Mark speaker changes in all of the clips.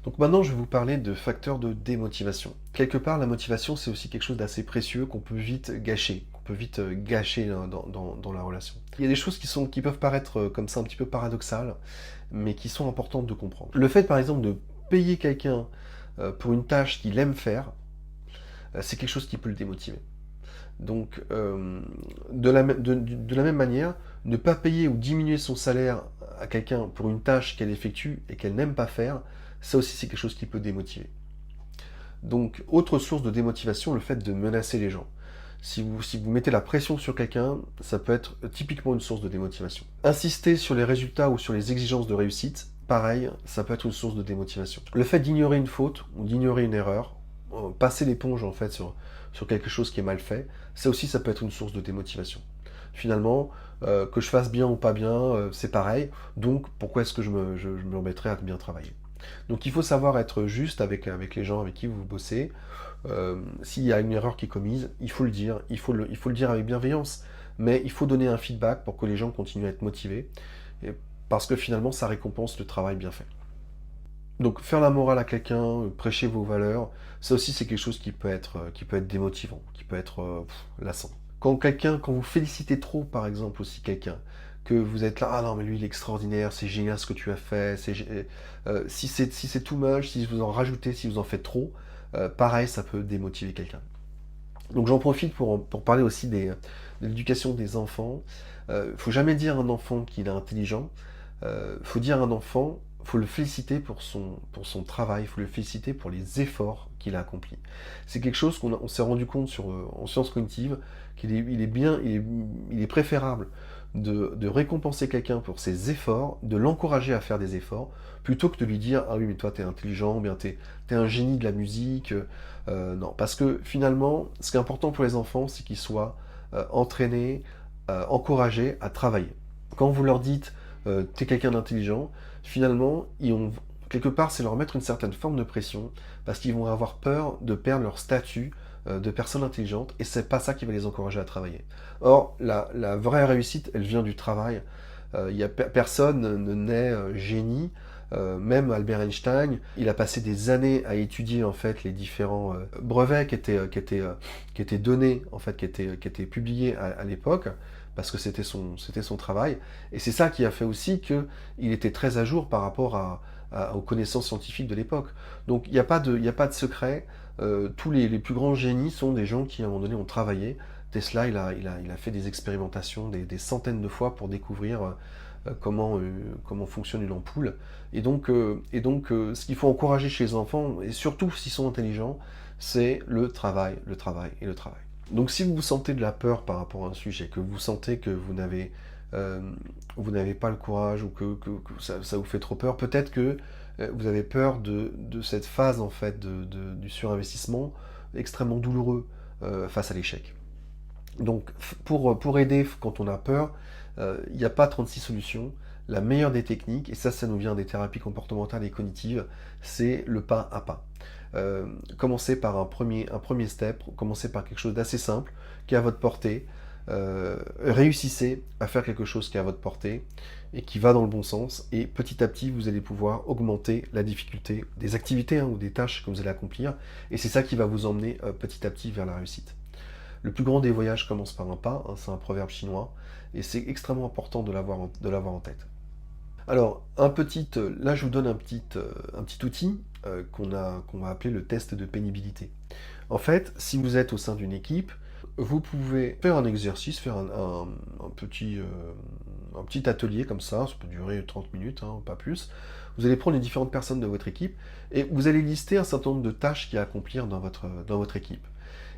Speaker 1: Donc maintenant, je vais vous parler de facteurs de démotivation. Quelque part, la motivation, c'est aussi quelque chose d'assez précieux qu'on peut vite gâcher, dans la relation. Il y a des choses qui peuvent paraître comme ça un petit peu paradoxales, mais qui sont importantes de comprendre. Le fait, par exemple, de payer quelqu'un pour une tâche qu'il aime faire, c'est quelque chose qui peut le démotiver. Donc, de la même manière, ne pas payer ou diminuer son salaire à quelqu'un pour une tâche qu'elle effectue et qu'elle n'aime pas faire, ça aussi c'est quelque chose qui peut démotiver. Donc, autre source de démotivation, le fait de menacer les gens. Si vous mettez la pression sur quelqu'un, ça peut être typiquement une source de démotivation. Insister sur les résultats ou sur les exigences de réussite, pareil, ça peut être une source de démotivation. Le fait d'ignorer une faute ou d'ignorer une erreur, passer l'éponge en fait sur quelque chose qui est mal fait, ça aussi ça peut être une source de démotivation. Finalement, que je fasse bien ou pas bien, c'est pareil, donc pourquoi est-ce que je m'embêterais à bien travailler? Donc il faut savoir être juste avec les gens avec qui vous bossez. S'il y a une erreur qui est commise, il faut le dire, il faut le dire avec bienveillance, mais il faut donner un feedback pour que les gens continuent à être motivés, et- parce que finalement ça récompense le travail bien fait. Donc faire la morale à quelqu'un, prêcher vos valeurs, ça aussi c'est quelque chose qui peut être démotivant, qui peut être lassant. Quand vous félicitez trop par exemple aussi quelqu'un, que vous êtes là, ah non mais lui il est extraordinaire, c'est génial ce que tu as fait, si c'est too much, si vous en rajoutez, si vous en faites trop, pareil ça peut démotiver quelqu'un. Donc j'en profite pour parler aussi de l'éducation des enfants. Faut jamais dire à un enfant qu'il est intelligent. Faut dire à un enfant, faut le féliciter pour son travail, faut le féliciter pour les efforts qu'il a accomplis. C'est quelque chose qu'on s'est rendu compte en sciences cognitives, il est préférable de récompenser quelqu'un pour ses efforts, de l'encourager à faire des efforts, plutôt que de lui dire ah oui mais toi t'es intelligent, ou bien t'es un génie de la musique. Non, parce que finalement, ce qui est important pour les enfants, c'est qu'ils soient entraînés, encouragés à travailler. Quand vous leur dites t'es quelqu'un d'intelligent, finalement, quelque part, c'est leur mettre une certaine forme de pression, parce qu'ils vont avoir peur de perdre leur statut de personne intelligente, et c'est pas ça qui va les encourager à travailler. Or, la vraie réussite, elle vient du travail. Personne ne naît génie. Même Albert Einstein, il a passé des années à étudier en fait les différents brevets qui étaient donnés, en fait, qui étaient publiés à l'époque, parce que c'était son travail. Et c'est ça qui a fait aussi qu'il était très à jour par rapport aux connaissances scientifiques de l'époque. Donc il y a pas de secret. Tous les plus grands génies sont des gens qui à un moment donné ont travaillé. Tesla, il a fait des expérimentations des centaines de fois pour découvrir comment fonctionne une ampoule. Et donc, ce qu'il faut encourager chez les enfants, et surtout s'ils sont intelligents, c'est le travail, le travail et le travail. Donc si vous sentez de la peur par rapport à un sujet, que vous sentez que euh, vous n'avez pas le courage, ou que ça vous fait trop peur, peut-être que vous avez peur de cette phase en fait du surinvestissement extrêmement douloureux face à l'échec. Donc, pour aider quand on a peur, il n'y a pas 36 solutions. La meilleure des techniques, et ça nous vient des thérapies comportementales et cognitives, c'est le pas à pas. Commencez par un premier step, commencez par quelque chose d'assez simple, qui est à votre portée. Réussissez à faire quelque chose qui est à votre portée et qui va dans le bon sens, et petit à petit, vous allez pouvoir augmenter la difficulté des activités, hein, ou des tâches que vous allez accomplir, et c'est ça qui va vous emmener petit à petit vers la réussite. Le plus grand des voyages commence par un pas, hein, c'est un proverbe chinois, et c'est extrêmement important de l'avoir en tête. Alors, là je vous donne un petit outil qu'on va appeler le test de pénibilité. En fait, si vous êtes au sein d'une équipe, vous pouvez faire un exercice, faire un petit atelier comme ça peut durer 30 minutes, hein, pas plus. Vous allez prendre les différentes personnes de votre équipe et vous allez lister un certain nombre de tâches qu'il y a à accomplir dans votre équipe.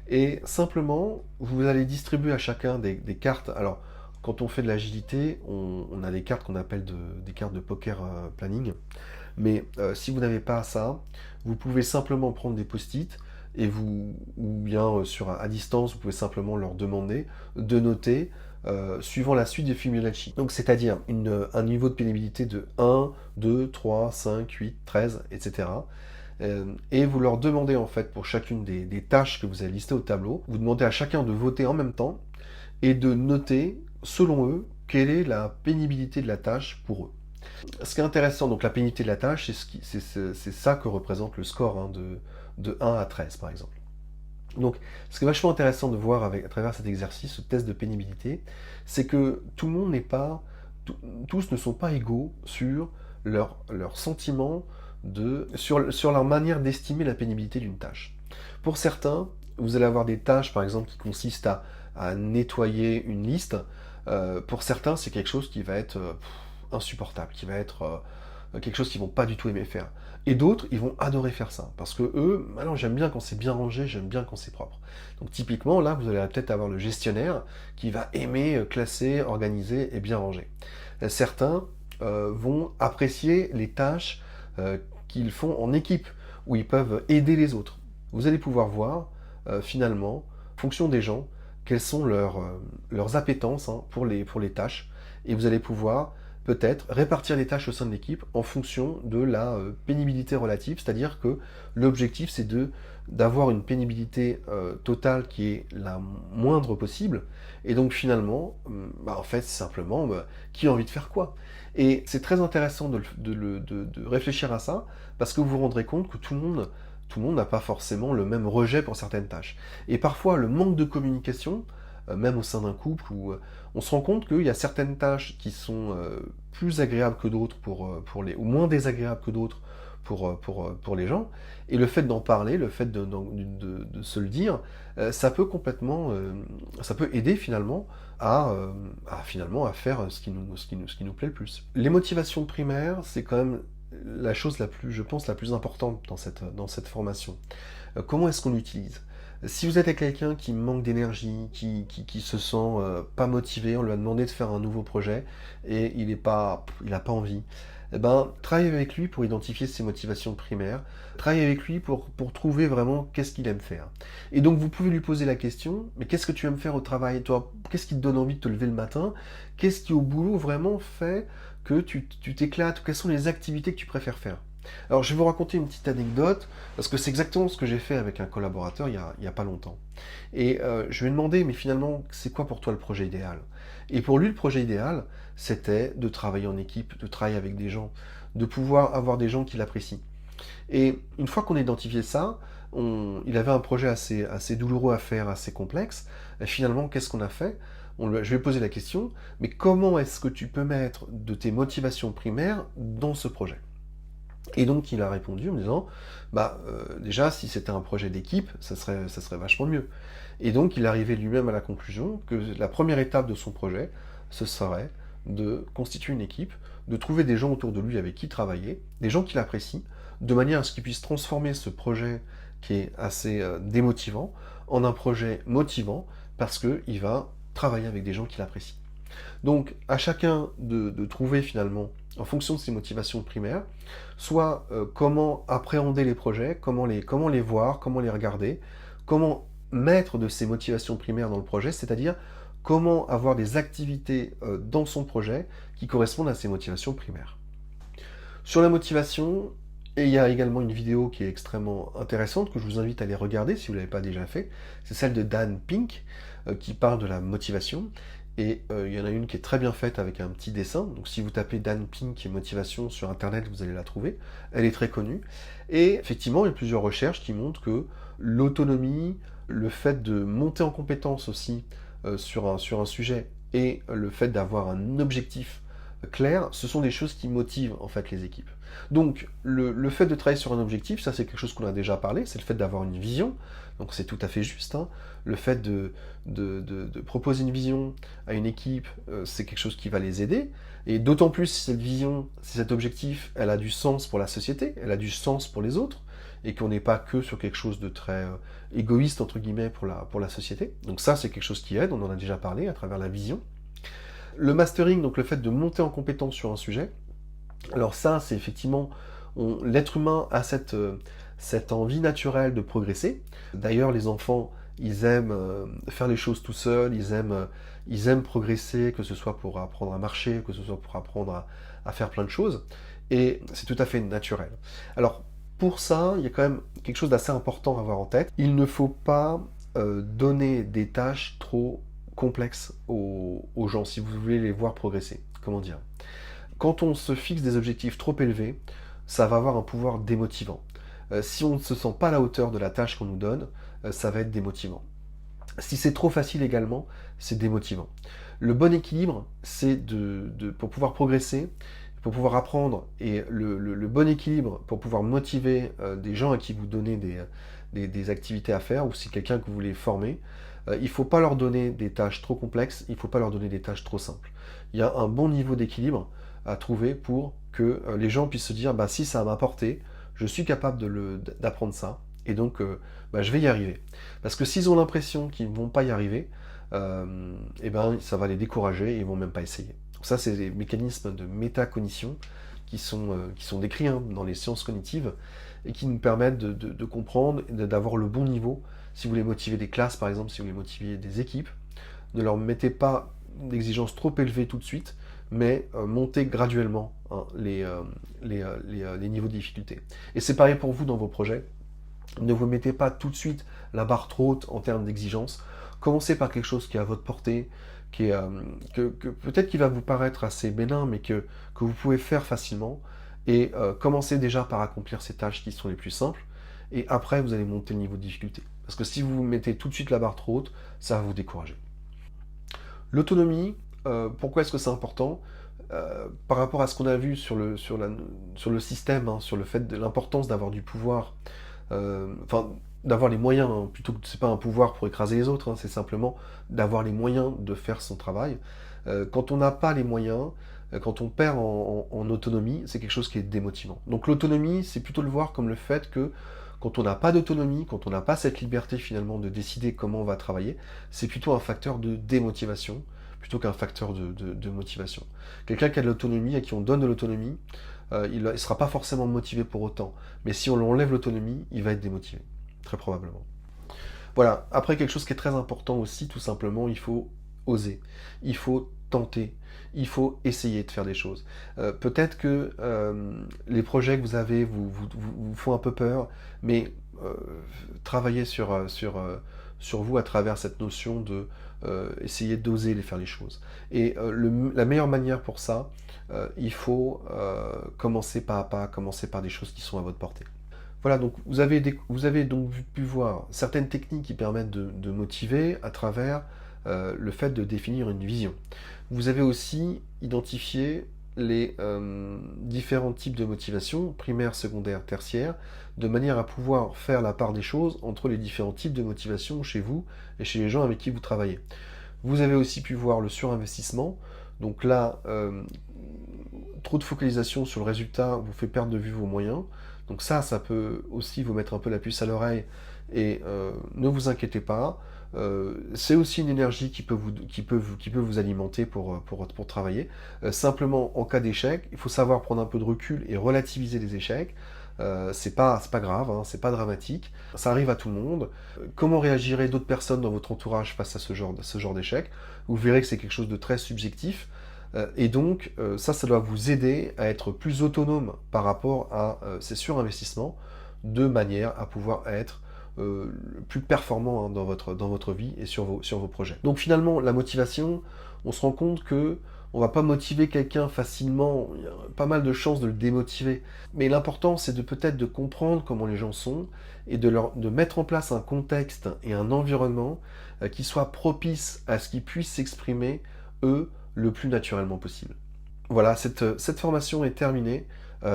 Speaker 1: Et simplement, vous allez distribuer à chacun des cartes. Alors, quand on fait de l'agilité, on a des cartes qu'on appelle des cartes de poker planning. Mais si vous n'avez pas ça, vous pouvez simplement prendre des post-it, ou bien à distance, vous pouvez simplement leur demander de noter suivant la suite de Fibonacci. Donc, c'est-à-dire un niveau de pénibilité de 1, 2, 3, 5, 8, 13, etc. Et vous leur demandez en fait pour chacune des tâches que vous avez listées au tableau, vous demandez à chacun de voter en même temps et de noter, selon eux, quelle est la pénibilité de la tâche pour eux. Ce qui est intéressant, donc la pénibilité de la tâche, c'est ça que représente le score, hein, de 1 à 13 par exemple. Donc, ce qui est vachement intéressant de voir à travers cet exercice, ce test de pénibilité, c'est que tout le monde n'est pas, tous ne sont pas égaux sur leur sentiment sur leur manière d'estimer la pénibilité d'une tâche. Pour certains, vous allez avoir des tâches, par exemple, qui consistent à nettoyer une liste. Pour certains, c'est quelque chose qui va être insupportable, qui va être quelque chose qu'ils vont pas du tout aimer faire. Et d'autres, ils vont adorer faire ça. Parce que eux, alors j'aime bien quand c'est bien rangé, j'aime bien quand c'est propre. Donc typiquement, là, vous allez peut-être avoir le gestionnaire qui va aimer classer, organiser et bien ranger. Certains vont apprécier les tâches qu'ils font en équipe, où ils peuvent aider les autres. Vous allez pouvoir voir, finalement, en fonction des gens, quelles sont leurs appétences, hein, pour les tâches. Et vous allez pouvoir peut-être répartir les tâches au sein de l'équipe en fonction de la pénibilité relative, c'est-à-dire que l'objectif c'est d'avoir une pénibilité totale qui est la moindre possible, et donc finalement, en fait, c'est simplement qui a envie de faire quoi. Et c'est très intéressant de réfléchir à ça, parce que vous vous rendrez compte que tout le monde n'a pas forcément le même rejet pour certaines tâches. Et parfois, le manque de communication, même au sein d'un couple, où on se rend compte qu'il y a certaines tâches qui sont plus agréables que d'autres ou moins désagréables que d'autres pour les gens. Et le fait d'en parler, le fait de se le dire, ça peut ça peut aider finalement à faire ce qui nous plaît le plus. Les motivations primaires, c'est quand même la chose je pense, la plus importante dans cette formation. Comment est-ce qu'on l'utilise? Si vous êtes avec quelqu'un qui manque d'énergie, qui se sent pas motivé, on lui a demandé de faire un nouveau projet et il a pas envie, eh ben, travaillez avec lui pour identifier ses motivations primaires, travaillez avec lui pour trouver vraiment qu'est-ce qu'il aime faire. Et donc vous pouvez lui poser la question, mais qu'est-ce que tu aimes faire au travail, toi? Qu'est-ce qui te donne envie de te lever le matin? Qu'est-ce qui au boulot vraiment fait que tu t'éclates? Quelles sont les activités que tu préfères faire? Alors, je vais vous raconter une petite anecdote, parce que c'est exactement ce que j'ai fait avec un collaborateur il y a pas longtemps. Et je lui ai demandé, mais finalement, c'est quoi pour toi le projet idéal? Et pour lui, le projet idéal, c'était de travailler en équipe, de travailler avec des gens, de pouvoir avoir des gens qui l'apprécient. Et une fois qu'on a identifié ça, il avait un projet assez douloureux à faire, assez complexe. Et finalement, qu'est-ce qu'on a fait? Je lui ai posé la question, mais comment est-ce que tu peux mettre de tes motivations primaires dans ce projet? Et donc il a répondu en me disant, déjà si c'était un projet d'équipe, ça serait vachement mieux. Et donc il arrivait lui-même à la conclusion que la première étape de son projet, ce serait de constituer une équipe, de trouver des gens autour de lui avec qui travailler, des gens qu'il apprécie, de manière à ce qu'il puisse transformer ce projet qui est assez démotivant en un projet motivant, parce qu'il va travailler avec des gens qu'il apprécie. Donc, à chacun de trouver finalement, en fonction de ses motivations primaires, soit comment appréhender les projets, comment les voir, comment les regarder, comment mettre de ses motivations primaires dans le projet, c'est-à-dire comment avoir des activités dans son projet qui correspondent à ses motivations primaires. Sur la motivation, et il y a également une vidéo qui est extrêmement intéressante que je vous invite à aller regarder si vous ne l'avez pas déjà fait. C'est celle de Dan Pink qui parle de la motivation. Et il y en a une qui est très bien faite avec un petit dessin. Donc si vous tapez Dan Pink et motivation sur internet, vous allez la trouver. Elle est très connue. Et effectivement, il y a plusieurs recherches qui montrent que l'autonomie, le fait de monter en compétence aussi sur un sujet et le fait d'avoir un objectif clair, ce sont des choses qui motivent en fait les équipes. Donc le fait de travailler sur un objectif, ça c'est quelque chose qu'on a déjà parlé, c'est le fait d'avoir une vision, donc c'est tout à fait juste, hein. Le fait de proposer une vision à une équipe, c'est quelque chose qui va les aider, et d'autant plus si cette vision, si cet objectif, elle a du sens pour la société, elle a du sens pour les autres, et qu'on n'est pas que sur quelque chose de très égoïste, entre guillemets, pour la société. Donc ça c'est quelque chose qui aide, on en a déjà parlé à travers la vision. Le mastering, donc le fait de monter en compétence sur un sujet, alors ça, c'est effectivement, l'être humain a cette envie naturelle de progresser. D'ailleurs, les enfants, ils aiment faire les choses tout seuls, ils aiment progresser, que ce soit pour apprendre à marcher, que ce soit pour apprendre à faire plein de choses, et c'est tout à fait naturel. Alors, pour ça, il y a quand même quelque chose d'assez important à avoir en tête. Il ne faut pas donner des tâches trop complexes aux gens, si vous voulez les voir progresser. Comment dire? Quand on se fixe des objectifs trop élevés, ça va avoir un pouvoir démotivant. Si on ne se sent pas à la hauteur de la tâche qu'on nous donne, ça va être démotivant. Si c'est trop facile également, c'est démotivant. Le bon équilibre, c'est pour pouvoir progresser, pour pouvoir apprendre, et le bon équilibre pour pouvoir motiver des gens à qui vous donnez des activités à faire, ou si quelqu'un que vous voulez former, il ne faut pas leur donner des tâches trop complexes, il ne faut pas leur donner des tâches trop simples. Il y a un bon niveau d'équilibre à trouver pour que les gens puissent se dire, bah, si ça m'a apporté, je suis capable d'apprendre ça, et donc bah, je vais y arriver. Parce que s'ils ont l'impression qu'ils ne vont pas y arriver, et ben, ça va les décourager et ils ne vont même pas essayer. Donc ça, c'est des mécanismes de métacognition qui sont décrits dans les sciences cognitives et qui nous permettent de comprendre et d'avoir le bon niveau. Si vous voulez motiver des classes, par exemple, si vous voulez motiver des équipes, ne leur mettez pas d'exigences trop élevées tout de suite, mais montez graduellement les niveaux de difficulté. Et c'est pareil pour vous dans vos projets. Ne vous mettez pas tout de suite la barre trop haute en termes d'exigence. Commencez par quelque chose qui est à votre portée, que peut-être qui va vous paraître assez bénin, mais que vous pouvez faire facilement. Et commencez déjà par accomplir ces tâches qui sont les plus simples. Et après, vous allez monter le niveau de difficulté. Parce que si vous mettez tout de suite la barre trop haute, ça va vous décourager. L'autonomie, pourquoi est-ce que c'est important? Par rapport à ce qu'on a vu sur le système, sur le fait de l'importance d'avoir du pouvoir, enfin d'avoir les moyens, plutôt que c'est pas un pouvoir pour écraser les autres, c'est simplement d'avoir les moyens de faire son travail. Quand on n'a pas les moyens, quand on perd en autonomie, c'est quelque chose qui est démotivant. Donc l'autonomie, c'est plutôt le voir comme le fait que quand on n'a pas d'autonomie, quand on n'a pas cette liberté finalement de décider comment on va travailler, c'est plutôt un facteur de démotivation plutôt qu'un facteur de motivation. Quelqu'un qui a de l'autonomie, à qui on donne de l'autonomie, il ne sera pas forcément motivé pour autant. Mais si on lui enlève l'autonomie, il va être démotivé, très probablement. Voilà, après quelque chose qui est très important aussi, tout simplement, il faut oser. Il faut tenter. Il faut essayer de faire des choses. Peut-être que les projets que vous avez vous font un peu peur, mais travaillez sur vous à travers cette notion de essayer d'oser faire les choses. Et la meilleure manière pour ça, il faut commencer pas à pas, commencer par des choses qui sont à votre portée. Voilà, donc vous avez donc pu voir certaines techniques qui permettent de motiver à travers le fait de définir une vision. Vous avez aussi identifié les différents types de motivation, primaire, secondaire, tertiaire, de manière à pouvoir faire la part des choses entre les différents types de motivation chez vous et chez les gens avec qui vous travaillez. Vous avez aussi pu voir le surinvestissement, donc là, trop de focalisation sur le résultat vous fait perdre de vue vos moyens. Donc ça peut aussi vous mettre un peu la puce à l'oreille et ne vous inquiétez pas. C'est aussi une énergie qui peut vous alimenter pour travailler. Simplement, en cas d'échec, il faut savoir prendre un peu de recul et relativiser les échecs. C'est pas grave, c'est pas dramatique. Ça arrive à tout le monde. Comment réagiraient d'autres personnes dans votre entourage face à ce genre d'échec? Vous verrez que c'est quelque chose de très subjectif. Et donc, ça doit vous aider à être plus autonome par rapport à ces surinvestissements, de manière à pouvoir être plus performant dans votre vie et sur vos projets. Donc finalement, la motivation, on se rend compte que on va pas motiver quelqu'un facilement, il y a pas mal de chances de le démotiver. Mais l'important, c'est peut-être de comprendre comment les gens sont et de mettre en place un contexte et un environnement qui soit propice à ce qu'ils puissent s'exprimer, eux, le plus naturellement possible. Voilà, cette formation est terminée.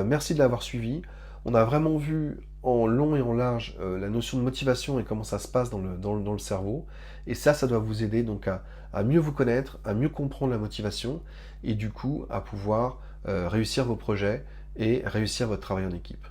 Speaker 1: Merci de l'avoir suivie. On a vraiment vu en long et en large la notion de motivation et comment ça se passe dans le cerveau. Et ça doit vous aider donc à mieux vous connaître, à mieux comprendre la motivation et du coup à pouvoir réussir vos projets et réussir votre travail en équipe.